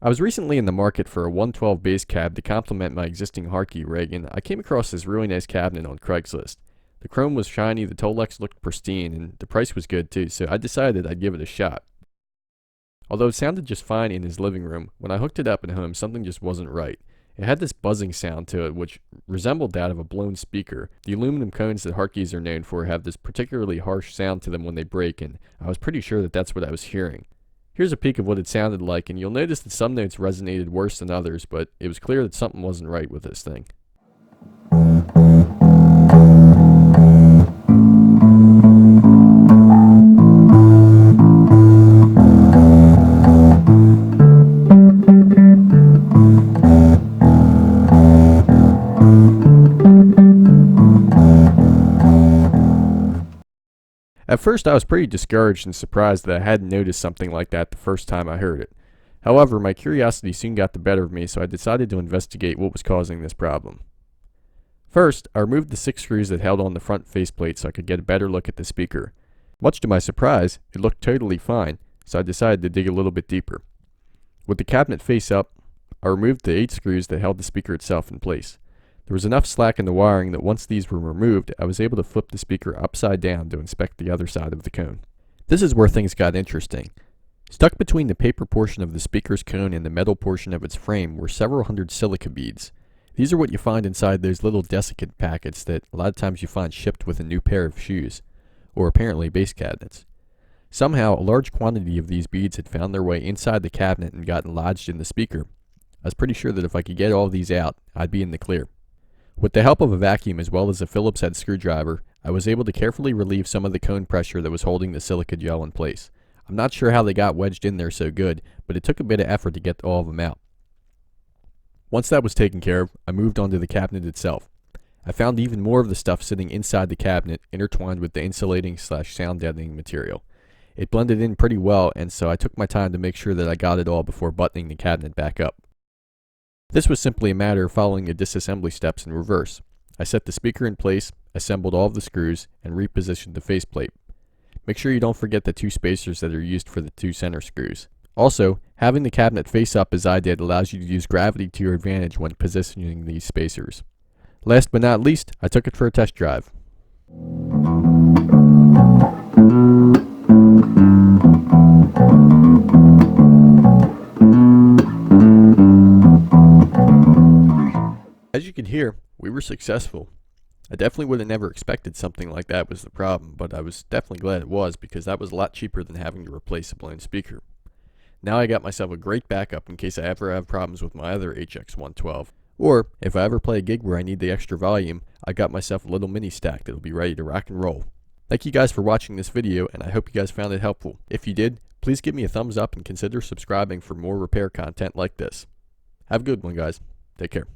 I was recently in the market for a 112 bass cab to complement my existing Hartke rig, and I came across this really nice cabinet on Craigslist. The chrome was shiny, the Tolex looked pristine, and the price was good too, so I decided I'd give it a shot. Although it sounded just fine in his living room, when I hooked it up at home, something just wasn't right. It had this buzzing sound to it which resembled that of a blown speaker. The aluminum cones that Hartkes are known for have this particularly harsh sound to them when they break, and I was pretty sure that that's what I was hearing. Here's a peek of what it sounded like, and you'll notice that some notes resonated worse than others, but it was clear that something wasn't right with this thing. At first I was pretty discouraged and surprised that I hadn't noticed something like that the first time I heard it. However, my curiosity soon got the better of me, so I decided to investigate what was causing this problem. First, I removed the 6 screws that held on the front faceplate so I could get a better look at the speaker. Much to my surprise, it looked totally fine, so I decided to dig a little bit deeper. With the cabinet face up, I removed the 8 screws that held the speaker itself in place. There was enough slack in the wiring that once these were removed, I was able to flip the speaker upside down to inspect the other side of the cone. This is where things got interesting. Stuck between the paper portion of the speaker's cone and the metal portion of its frame were several hundred silica beads. These are what you find inside those little desiccant packets that a lot of times you find shipped with a new pair of shoes, or apparently bass cabinets. Somehow, a large quantity of these beads had found their way inside the cabinet and gotten lodged in the speaker. I was pretty sure that if I could get all of these out, I'd be in the clear. With the help of a vacuum as well as a Phillips head screwdriver, I was able to carefully relieve some of the cone pressure that was holding the silica gel in place. I'm not sure how they got wedged in there so good, but it took a bit of effort to get all of them out. Once that was taken care of, I moved on to the cabinet itself. I found even more of the stuff sitting inside the cabinet, intertwined with the insulating/sound deadening material. It blended in pretty well, and so I took my time to make sure that I got it all before buttoning the cabinet back up. This was simply a matter of following the disassembly steps in reverse. I set the speaker in place, assembled all of the screws, and repositioned the faceplate. Make sure you don't forget the 2 spacers that are used for the 2 center screws. Also, having the cabinet face up as I did allows you to use gravity to your advantage when positioning these spacers. Last but not least, I took it for a test drive. As you can hear, we were successful. I definitely would have never expected something like that was the problem, but I was definitely glad it was because that was a lot cheaper than having to replace a blown speaker. Now I got myself a great backup in case I ever have problems with my other HX112, or if I ever play a gig where I need the extra volume, I got myself a little mini stack that'll be ready to rock and roll. Thank you guys for watching this video, and I hope you guys found it helpful. If you did, please give me a thumbs up and consider subscribing for more repair content like this. Have a good one, guys. Take care.